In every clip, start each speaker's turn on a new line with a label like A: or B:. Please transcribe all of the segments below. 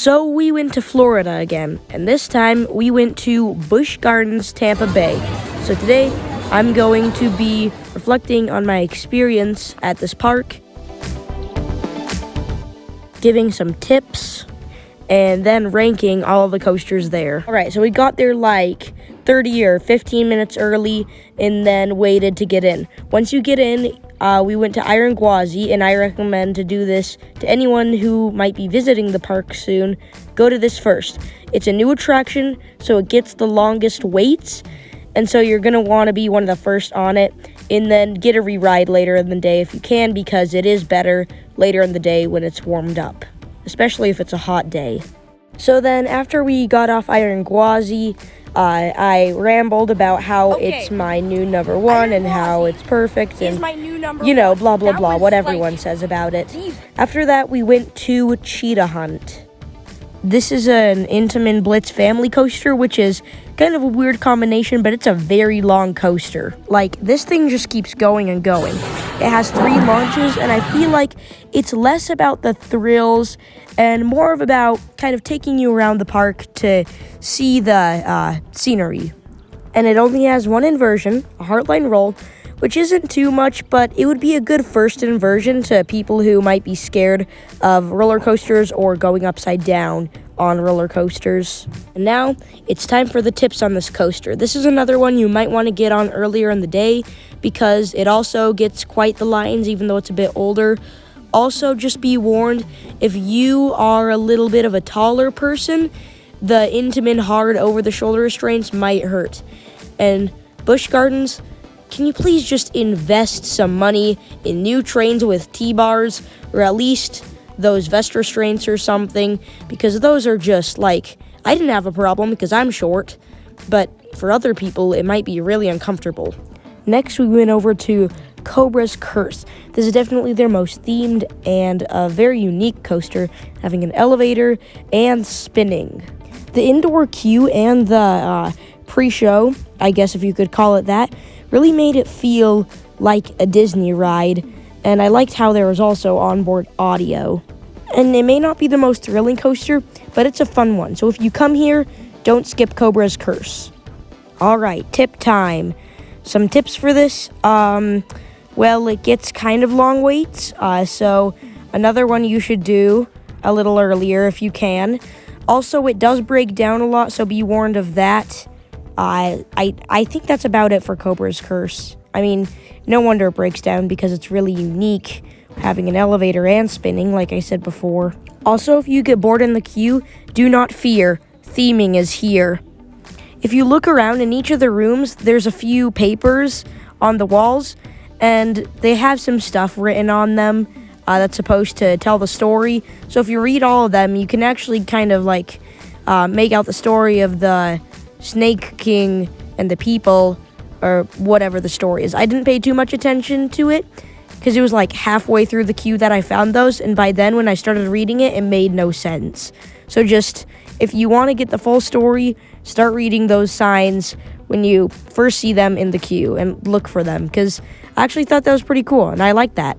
A: So we went to Florida again, and this time we went to Busch Gardens, Tampa Bay. So today I'm going to be reflecting on my experience at this park, giving some tips, and then ranking all of the coasters there. Alright, so we got there like 30 or 15 minutes early and then waited to get in. Once you get in, we went to Iron Gwazi, and I recommend to do this to anyone who might be visiting the park soon. Go to this first. It's a new attraction, so it gets the longest waits, and so you're going to want to be one of the first on it, and then get a re-ride later in the day if you can, because it is better later in the day when it's warmed up, especially if it's a hot day. So then after we got off Iron Gwazi, I rambled about how it's my new number one and how it's perfect and, you know, blah, blah, blah, what everyone says about it. After that, we went to Cheetah Hunt. This is an Intamin Blitz family coaster, which is kind of a weird combination, but it's a very long coaster. Like, this thing just keeps going and going. It has 3 launches, and I feel like it's less about the thrills and more of about kind of taking you around the park to see the scenery. And it only has one inversion, a Heartline roll, which isn't too much, but it would be a good first inversion to people who might be scared of roller coasters or going upside down on roller coasters. And now, it's time for the tips on this coaster. This is another one you might want to get on earlier in the day because it also gets quite the lines, even though it's a bit older. Also, just be warned, if you are a little bit of a taller person, the Intamin hard over-the-shoulder restraints might hurt. And Busch Gardens, can you please just invest some money in new trains with T-bars, or at least those vest restraints or something, because those are just like, I didn't have a problem because I'm short, but for other people, it might be really uncomfortable. Next, we went over to Cobra's Curse. This is definitely their most themed and a very unique coaster, having an elevator and spinning. The indoor queue and the pre-show, I guess if you could call it that, really made it feel like a Disney ride, and I liked how there was also onboard audio. And it may not be the most thrilling coaster, but it's a fun one, so if you come here, don't skip Cobra's Curse. Alright, tip time. Some tips for this, well, it gets kind of long waits, so another one you should do a little earlier if you can. Also, it does break down a lot, so be warned of that. I think that's about it for Cobra's Curse. I mean, no wonder it breaks down because it's really unique, having an elevator and spinning, like I said before. Also, if you get bored in the queue, do not fear. Theming is here. If you look around in each of the rooms, there's a few papers on the walls, and they have some stuff written on them that's supposed to tell the story. So if you read all of them, you can actually kind of like make out the story of the Snake King and the people, or whatever the story is. I didn't pay too much attention to it because it was like halfway through the queue that I found those, and by then when I started reading it, it made no sense. So just, if you want to get the full story, start reading those signs when you first see them in the queue and look for them, because I actually thought that was pretty cool, and I like that.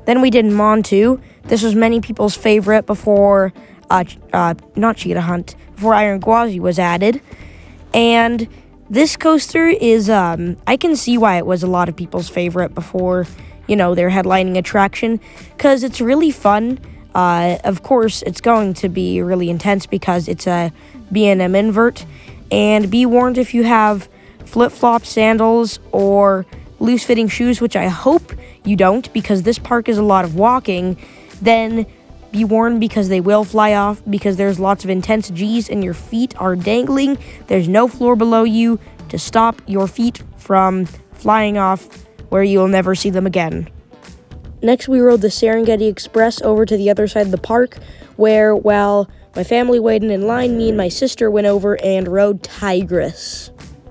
A: Then we did Montu. This was many people's favorite before, not Cheetah Hunt, before Iron Gwazi was added. And this coaster is, I can see why it was a lot of people's favorite before, you know, their headlining attraction, because it's really fun. Of course, it's going to be really intense because it's a B&M invert. And be warned if you have flip-flop sandals or loose-fitting shoes, which I hope you don't because this park is a lot of walking, then be warned because they will fly off because there's lots of intense G's and your feet are dangling. There's no floor below you to stop your feet from flying off where you'll never see them again. Next, we rode the Serengeti Express over to the other side of the park where, while my family waited in line, me and my sister went over and rode Tigress.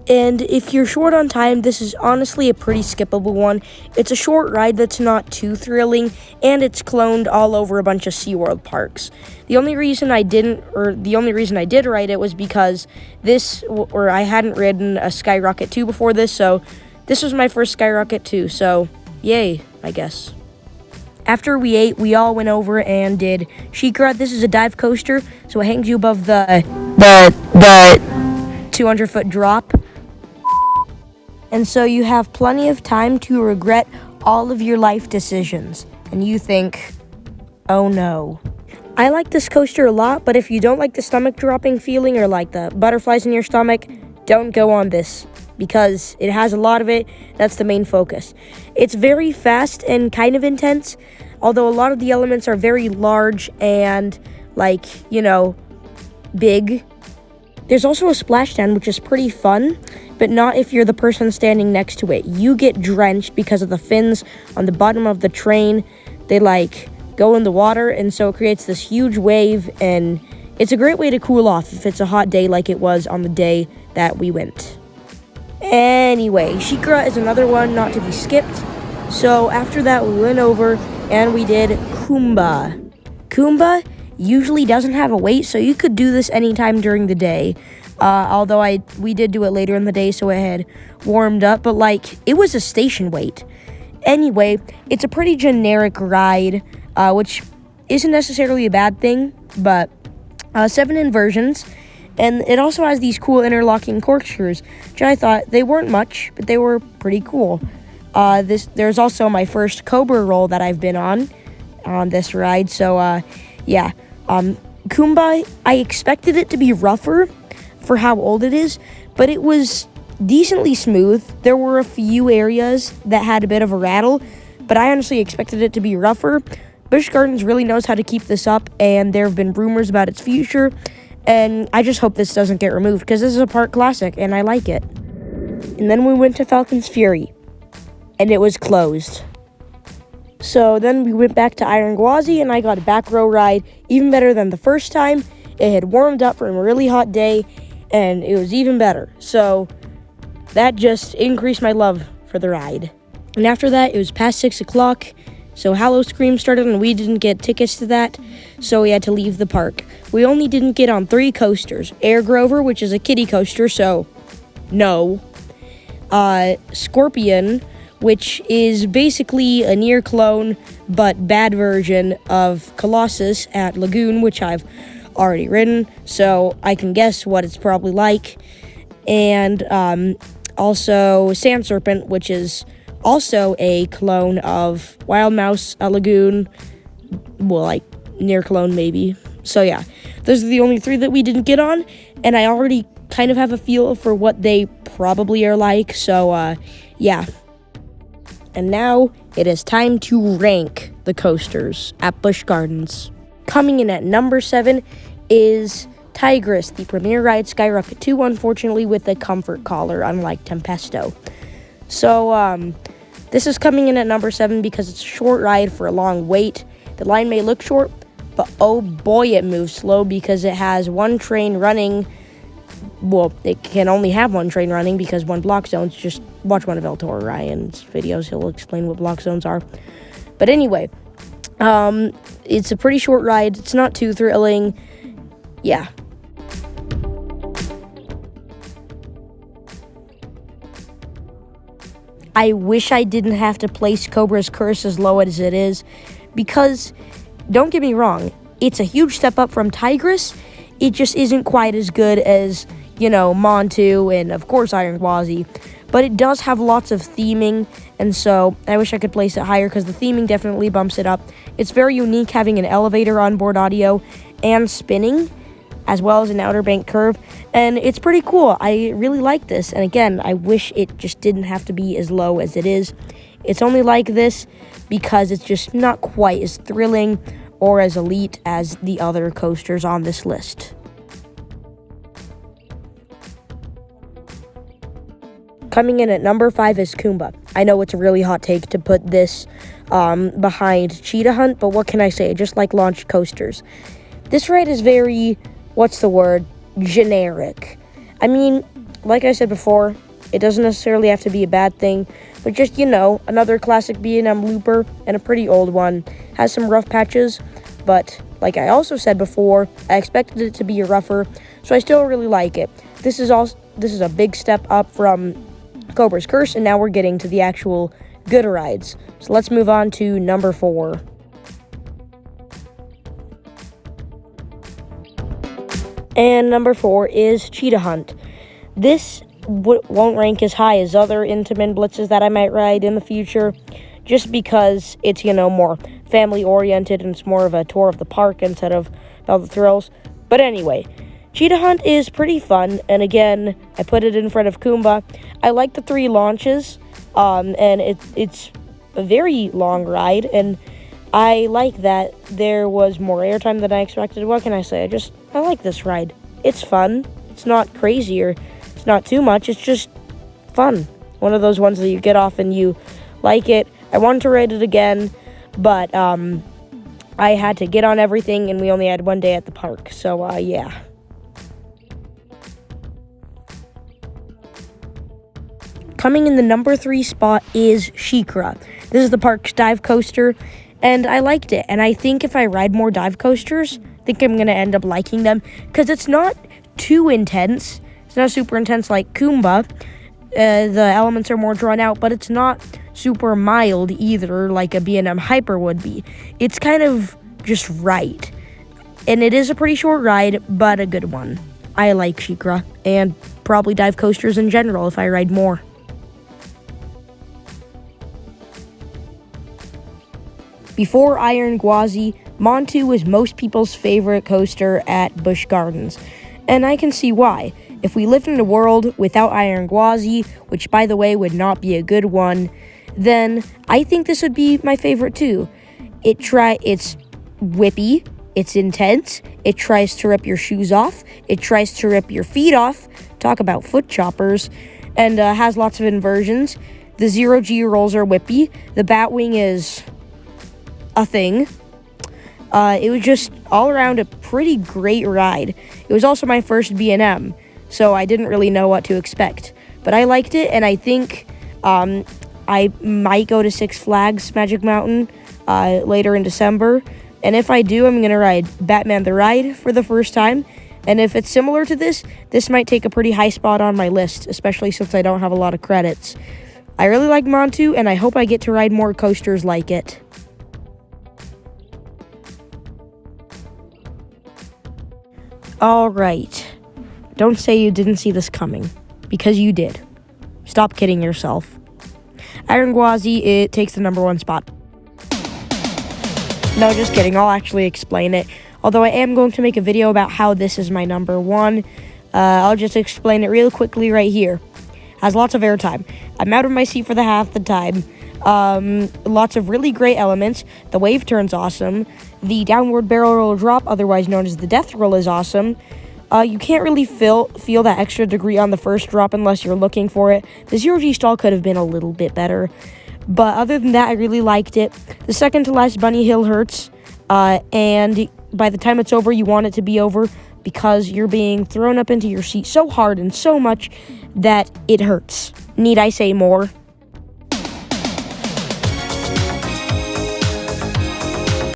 A: And if you're short on time, this is honestly a pretty skippable one. It's a short ride that's not too thrilling, and it's cloned all over a bunch of SeaWorld parks. The only reason I did ride it was because I hadn't ridden a Skyrocket 2 before this, so this was my first Skyrocket 2, so yay, I guess. After we ate, we all went over and did Sheikra. This is a dive coaster, so it hangs you above the 200-foot drop. And so you have plenty of time to regret all of your life decisions. And you think, oh no. I like this coaster a lot, but if you don't like the stomach dropping feeling or like the butterflies in your stomach, don't go on this because it has a lot of it. That's the main focus. It's very fast and kind of intense, although a lot of the elements are very large and big. There's also a splashdown, which is pretty fun, but not if you're the person standing next to it. You get drenched because of the fins on the bottom of the train. They go in the water, and so it creates this huge wave, and it's a great way to cool off if it's a hot day like it was on the day that we went. Anyway, Sheikra is another one not to be skipped. So after that, we went over and we did Kumba. Kumba usually doesn't have a wait, so you could do this anytime during the day. Although we did do it later in the day, so it had warmed up, but it was a station wait. Anyway, it's a pretty generic ride, which isn't necessarily a bad thing, but 7 inversions, and it also has these cool interlocking corkscrews, which I thought they weren't much, but they were pretty cool. There's also my first Cobra roll that I've been on this ride, so yeah. Kumba, I expected it to be rougher for how old it is, but it was decently smooth. There were a few areas that had a bit of a rattle, but I honestly expected it to be rougher. Busch Gardens really knows how to keep this up, and there have been rumors about its future, and I just hope this doesn't get removed, because this is a park classic, and I like it. And then we went to Falcon's Fury, and it was closed. So then we went back to Iron Gwazi, and I got a back row ride, even better than the first time. It had warmed up from a really hot day, and it was even better. So that just increased my love for the ride. And after that, it was past 6 o'clock, so Hallow Scream started, and we didn't get tickets to that, so we had to leave the park. We only didn't get on 3 coasters. Air Grover, which is a kiddie coaster, so no. Scorpion, which is basically a near clone but bad version of Colossus at Lagoon, which I've already ridden, so I can guess what it's probably like. And also Sand Serpent, which is also a clone of Wild Mouse at Lagoon, well, near clone maybe. So yeah, those are the only 3 that we didn't get on, and I already kind of have a feel for what they probably are like, so yeah. And now it is time to rank the coasters at Busch Gardens. Coming in at number 7 is Tigris, the premier ride, Skyrocket 2, unfortunately with a comfort collar, unlike Tempesto. So, this is coming in at number 7 because it's a short ride for a long wait. The line may look short, but oh boy, it moves slow because it has one train running. Well, it can only have one train running because one block zones. Just watch one of El Toro Ryan's videos. He'll explain what block zones are. But anyway, it's a pretty short ride. It's not too thrilling. Yeah. I wish I didn't have to place Cobra's Curse as low as it is, because, don't get me wrong, it's a huge step up from Tigris. It just isn't quite as good as, Montu and, of course, Iron Gwazi. But it does have lots of theming, and so I wish I could place it higher because the theming definitely bumps it up. It's very unique having an elevator onboard audio and spinning, as well as an Outer Bank curve, and it's pretty cool. I really like this, and again, I wish it just didn't have to be as low as it is. It's only like this because it's just not quite as thrilling or as elite as the other coasters on this list. Coming in at number 5 is Kumba. I know it's a really hot take to put this behind Cheetah Hunt, but what can I say? Just like launch coasters. This ride is very, generic. I mean, like I said before, it doesn't necessarily have to be a bad thing, but just, another classic B&M looper, and a pretty old one. Has some rough patches, but like I also said before, I expected it to be rougher, so I still really like it. This is a big step up from Cobra's Curse, and now we're getting to the actual good rides. So let's move on to number 4. And number 4 is Cheetah Hunt. This won't rank as high as other Intamin blitzes that I might ride in the future, just because it's, more family-oriented and it's more of a tour of the park instead of all the thrills. But anyway, Cheetah Hunt is pretty fun, and again, I put it in front of Kumba. I like the 3 launches, and it's a very long ride, and I like that there was more airtime than I expected. What can I say? I like this ride. It's fun. It's not crazy or it's not too much. It's just fun. One of those ones that you get off and you like it. I wanted to ride it again, but I had to get on everything, and we only had one day at the park. So, yeah. Coming in the number 3 spot is SheiKra. This is the park's dive coaster, and I liked it. And I think if I ride more dive coasters, I think I'm going to end up liking them, because it's not too intense. It's not super intense like Kumba. The elements are more drawn out, but it's not super mild either like a B&M Hyper would be. It's kind of just right. And it is a pretty short ride, but a good one. I like SheiKra, and probably dive coasters in general if I ride more. Before Iron Gwazi, Montu was most people's favorite coaster at Busch Gardens, and I can see why. If we lived in a world without Iron Gwazi, which by the way would not be a good one, then I think this would be my favorite too. It's whippy, it's intense, it tries to rip your shoes off, it tries to rip your feet off, talk about foot choppers, and has lots of inversions. The 0G rolls are whippy, the Batwing is a thing. It was just all around a pretty great ride. It was also my first B&M, so I didn't really know what to expect. But I liked it, and I think I might go to Six Flags Magic Mountain later in December. And if I do, I'm going to ride Batman the Ride for the first time. And if it's similar to this might take a pretty high spot on my list, especially since I don't have a lot of credits. I really like Montu, and I hope I get to ride more coasters like it. Alright, don't say you didn't see this coming, because you did. Stop kidding yourself. Iron Gwazi, it takes the number 1 spot. No, just kidding, I'll actually explain it. Although I am going to make a video about how this is my number 1. I'll just explain it real quickly right here. Has lots of airtime. I'm out of my seat for the half the time. Lots of really great elements. The wave turn's awesome. The downward barrel roll drop, otherwise known as the death roll, is awesome. You can't really feel that extra degree on the first drop unless you're looking for it. The 0G stall could have been a little bit better. But other than that, I really liked it. The second to last bunny hill hurts. And by the time it's over, you want it to be over because you're being thrown up into your seat so hard and so much that it hurts. Need I say more?